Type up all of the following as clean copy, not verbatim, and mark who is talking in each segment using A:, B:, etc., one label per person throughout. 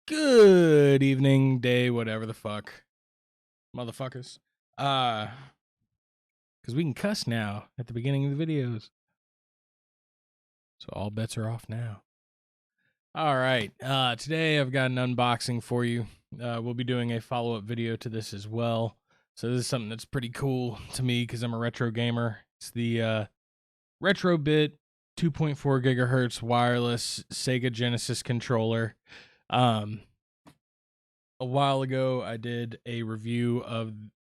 A: Good evening, day, whatever the fuck, motherfuckers. Because we can cuss now at the beginning of the videos. So all bets are off now. All right. Today I've got an unboxing for you. We'll be doing a follow-up video to this as well. So this is something that's pretty cool to me because I'm a retro gamer. It's the Retrobit 2.4 gigahertz wireless Sega Genesis controller. A while ago, I did a review of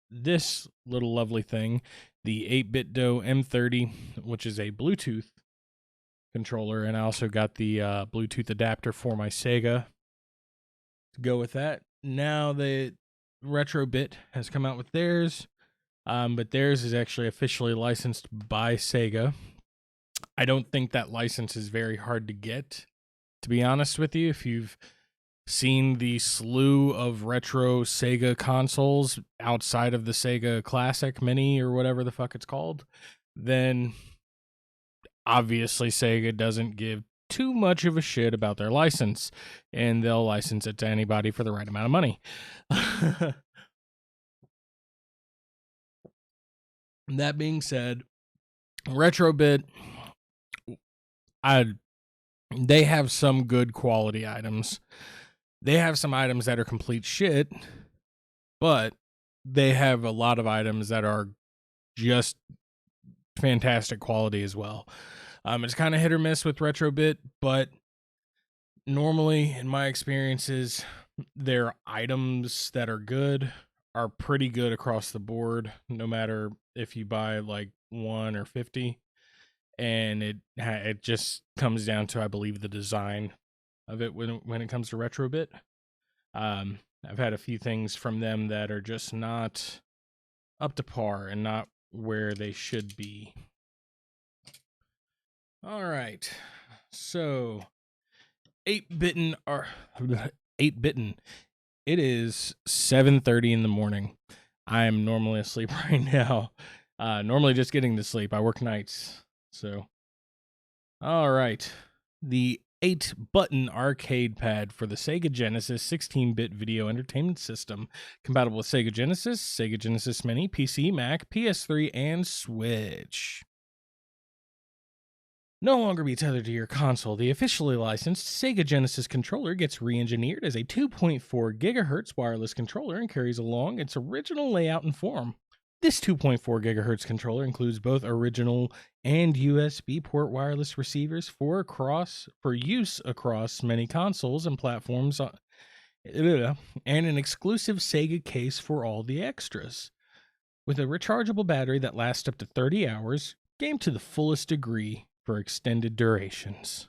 A: this little lovely thing, the 8BitDo M30, which is a Bluetooth controller, and I also got the Bluetooth adapter for my Sega to go with that. Now the Retrobit has come out with theirs, but theirs is actually officially licensed by Sega. I don't think that license is very hard to get, to be honest with you. If you've seen the slew of retro Sega consoles outside of the Sega Classic Mini or whatever the fuck it's called, then obviously Sega doesn't give too much of a shit about their license, and they'll license it to anybody for the right amount of money. That being said, Retrobit, they have some good quality items. They have some items that are complete shit, but they have a lot of items that are just fantastic quality as well. It's kind of hit or miss with Retrobit, but normally, in my experiences, their items that are good are pretty good across the board, no matter if you buy like 1 or 50. And it just comes down to, I believe, the design of it when it comes to Retrobit. I've had a few things from them that are just not up to par and not where they should be. All right, so 8-bitten are 8-bitten. It is 7:30 in the morning. I am normally asleep right now. Normally just getting to sleep. I work nights, so. All right, the 8-button arcade pad for the Sega Genesis 16-bit video entertainment system, compatible with Sega Genesis Mini, PC, Mac, PS3, and Switch. No longer be tethered to your console, the officially licensed Sega Genesis controller gets re-engineered as a 2.4 gigahertz wireless controller and carries along its original layout and form. This 2.4 gigahertz controller includes both original and USB port wireless receivers for use across many consoles and platforms, and an exclusive Sega case for all the extras. With a rechargeable battery that lasts up to 30 hours, game to the fullest degree for extended durations.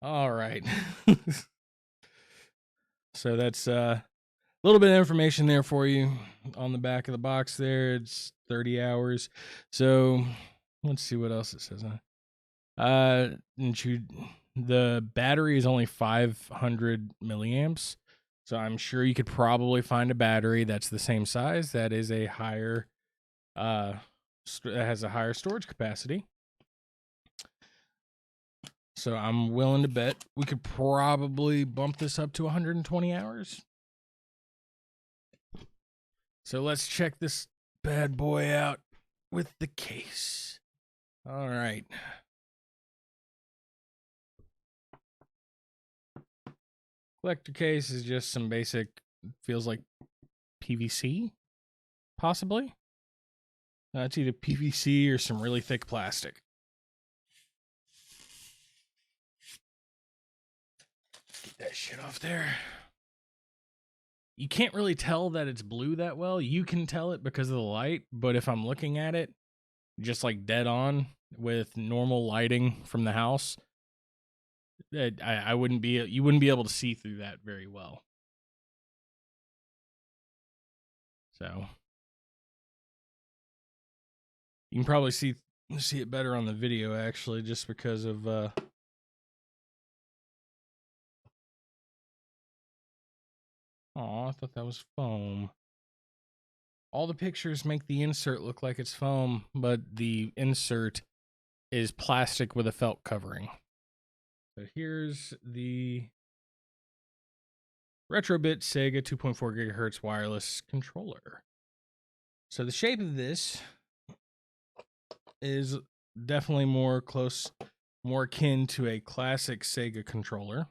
A: All right. So that's a little bit of information there for you on the back of the box there. It's 30 hours. So let's see what else it says. The battery is only 500 milliamps. So I'm sure you could probably find a battery that's the same size that is a higher has a higher storage capacity. So I'm willing to bet we could probably bump this up to 120 hours. So let's check this bad boy out with the case. All right. Collector case is just some basic, feels like PVC, possibly. It's either PVC or some really thick plastic. Get that shit off there. You can't really tell that it's blue that well. You can tell it because of the light, but if I'm looking at it just like dead on with normal lighting from the house, you wouldn't be able to see through that very well. So you can probably see it better on the video, actually, just because of I thought that was foam. All the pictures make the insert look like it's foam, but the insert is plastic with a felt covering. So here's the Retrobit Sega 2.4 gigahertz wireless controller. So the shape of this is definitely more akin to a classic Sega controller,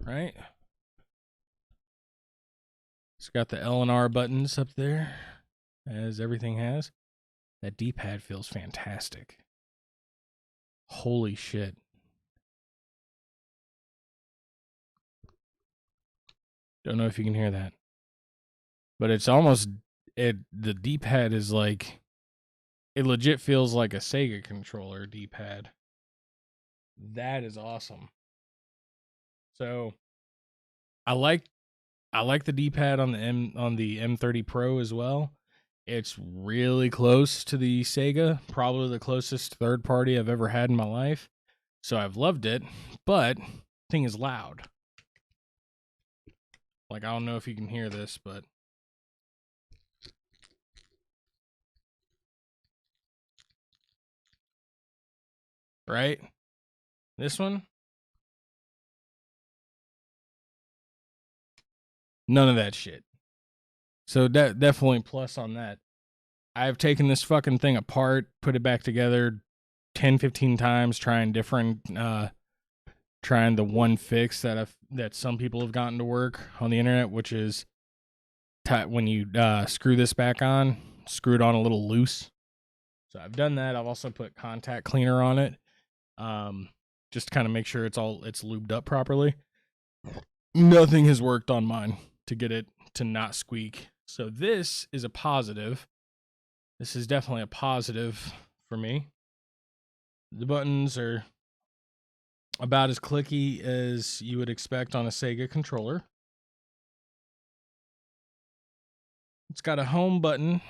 A: right? It's got the L and R buttons up there, as everything has. That D-pad feels fantastic. Holy shit. Don't know if you can hear that. But it's almost the D-pad is like, it legit feels like a Sega controller D-pad. That is awesome. So I like the D-pad on the M30 Pro as well. It's really close to the Sega, probably the closest third party I've ever had in my life. So I've loved it, but the thing is loud. Like, I don't know if you can hear this, but right? This one? None of that shit. So definitely plus on that. I've taken this fucking thing apart, put it back together 10, 15 times, trying the one fix that some people have gotten to work on the internet, which is when you screw this back on, screw it on a little loose. So I've done that. I've also put contact cleaner on it, just to kind of make sure it's lubed up properly. Nothing has worked on mine to get it to not squeak. So this is a positive. This is definitely a positive for me. The buttons are about as clicky as you would expect on a Sega controller. It's got a home button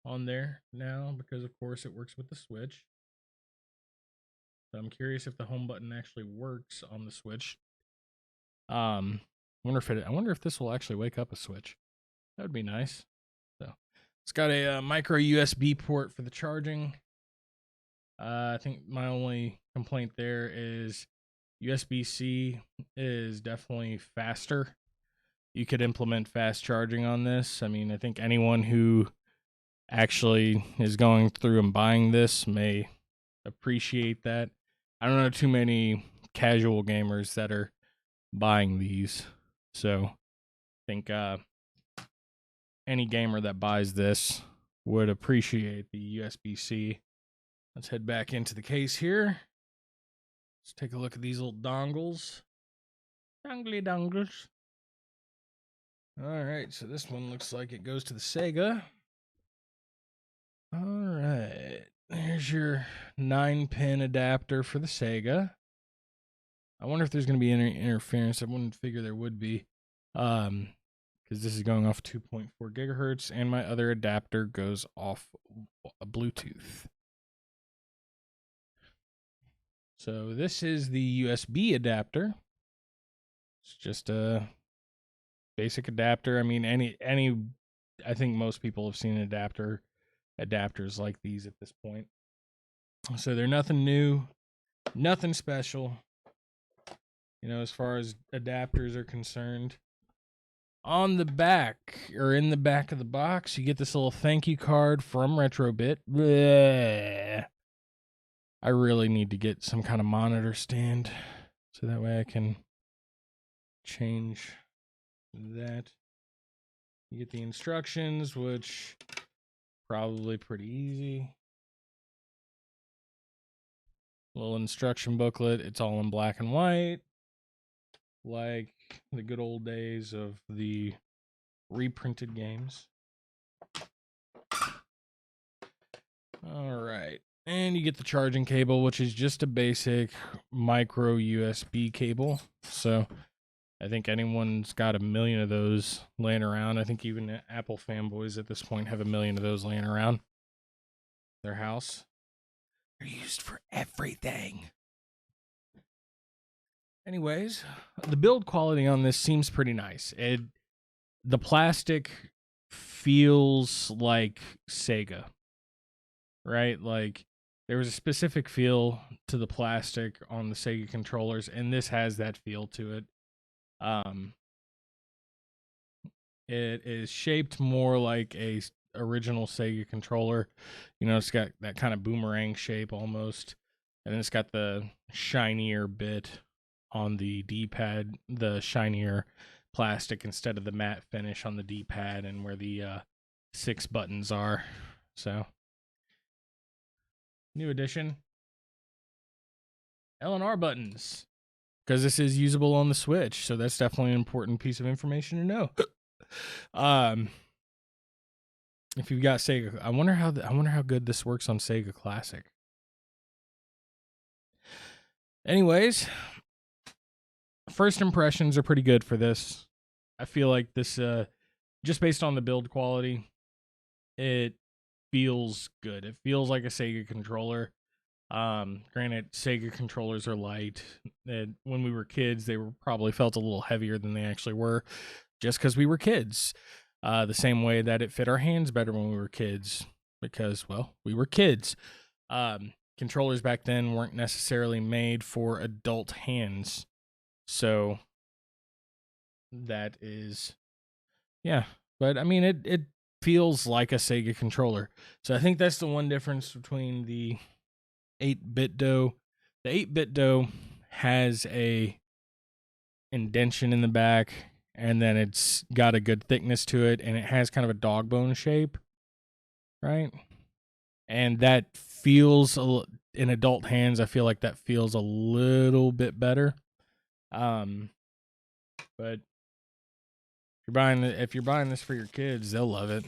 A: on there now because, of course, it works with the Switch. So I'm curious if the home button actually works on the Switch. I wonder if this will actually wake up a Switch. That would be nice. So it's got a micro USB port for the charging. I think my only complaint there is USB-C is definitely faster. You could implement fast charging on this. I mean, I think anyone who actually is going through and buying this may appreciate that. I don't know too many casual gamers that are buying these. So I think any gamer that buys this would appreciate the USB-C. Let's head back into the case here. Let's take a look at these little dongles. Dongles. All right, so this one looks like it goes to the Sega. All right, here's your 9-pin adapter for the Sega. I wonder if there's going to be any interference. I wouldn't figure there would be, because this is going off 2.4 gigahertz, and my other adapter goes off a Bluetooth. So this is the USB adapter. It's just a basic adapter. I mean, I think most people have seen adapters like these at this point. So they're nothing new, nothing special, as far as adapters are concerned. On the back, or in the back of the box, you get this little thank you card from Retrobit. Bleh. I really need to get some kind of monitor stand so that way I can change that. You get the instructions, which probably pretty easy. Little instruction booklet. It's all in black and white, like the good old days of the reprinted games. All right. And you get the charging cable, which is just a basic micro USB cable. So I think anyone's got a million of those laying around. I think even Apple fanboys at this point have a million of those laying around their house. They're used for everything. Anyways, the build quality on this seems pretty nice. The plastic feels like Sega, right? Like there was a specific feel to the plastic on the Sega controllers, and this has that feel to it. It is shaped more like a original Sega controller. You know, it's got that kind of boomerang shape almost, and then it's got the shinier bit on the D-pad, the shinier plastic instead of the matte finish on the D-pad and where the 6 buttons are. So, new addition, L&R buttons, because this is usable on the Switch, so that's definitely an important piece of information to know. If you've got Sega, I wonder how good this works on Sega Classic. Anyways, first impressions are pretty good for this. I feel like this, just based on the build quality, it feels good. It feels like a Sega controller. Granted, Sega controllers are light. When we were kids, they were probably felt a little heavier than they actually were, just because we were kids. The same way that it fit our hands better when we were kids, because, well, we were kids. Controllers back then weren't necessarily made for adult hands. So that is, yeah. But I mean, it feels like a Sega controller. So I think that's the one difference between the 8-bit dough. The 8-bit dough has a indentation in the back, and then it's got a good thickness to it, and it has kind of a dog bone shape, right? And that feels, in adult hands, I feel like that feels a little bit better. But if you're buying this for your kids, they'll love it.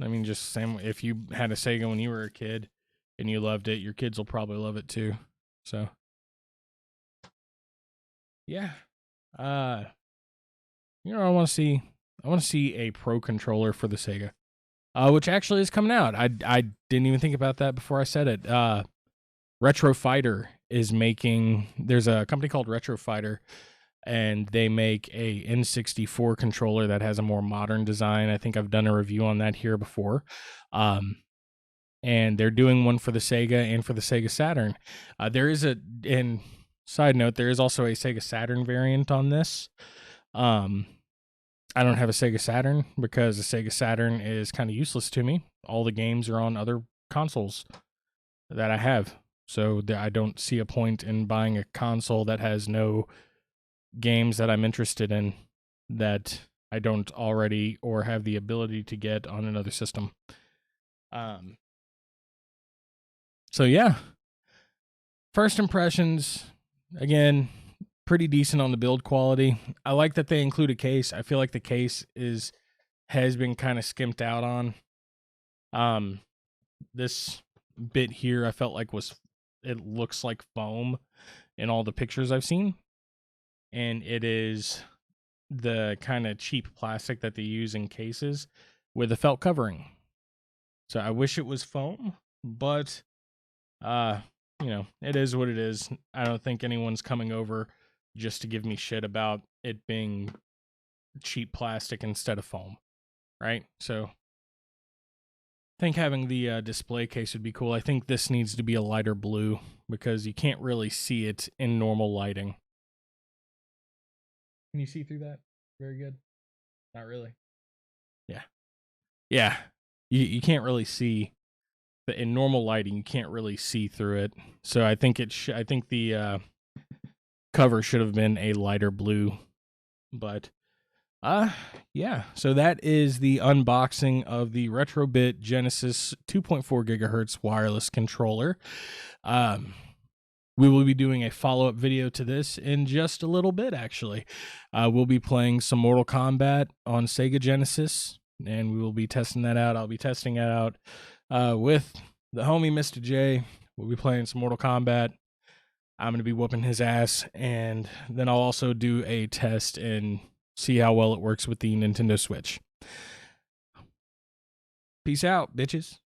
A: I mean, just same, if you had a Sega when you were a kid and you loved it, your kids will probably love it too. So, yeah. You know, I want to see a pro controller for the Sega, which actually is coming out. I didn't even think about that before I said it. Retro Fighter is making. There's a company called Retro Fighter, and they make a N64 controller that has a more modern design. I think I've done a review on that here before. And they're doing one for the Sega and for the Sega Saturn. There is and side note, there is also a Sega Saturn variant on this. I don't have a Sega Saturn because the Sega Saturn is kind of useless to me. All the games are on other consoles that I have. So I don't see a point in buying a console that has no games that I'm interested in that I don't already or have the ability to get on another system. So yeah, first impressions, again, pretty decent on the build quality. I like that they include a case. I feel like the case has been kind of skimped out on. This bit here I felt like it looks like foam in all the pictures I've seen, and it is the kind of cheap plastic that they use in cases with a felt covering. So I wish it was foam, but you know, it is what it is. I don't think anyone's coming over just to give me shit about it being cheap plastic instead of foam, right? So I think having the display case would be cool. I think this needs to be a lighter blue because you can't really see it in normal lighting. Can you see through that? Very good. Not really. Yeah. Yeah. You can't really see, but in normal lighting you can't really see through it. So I think I think the cover should have been a lighter blue. But yeah, so that is the unboxing of the Retrobit Genesis 2.4 gigahertz wireless controller. We will be doing a follow-up video to this in just a little bit, actually. We'll be playing some Mortal Kombat on Sega Genesis, and we will be testing that out. I'll be testing it out with the homie Mr. J. We'll be playing some Mortal Kombat. I'm going to be whooping his ass, and then I'll also do a test and see how well it works with the Nintendo Switch. Peace out, bitches.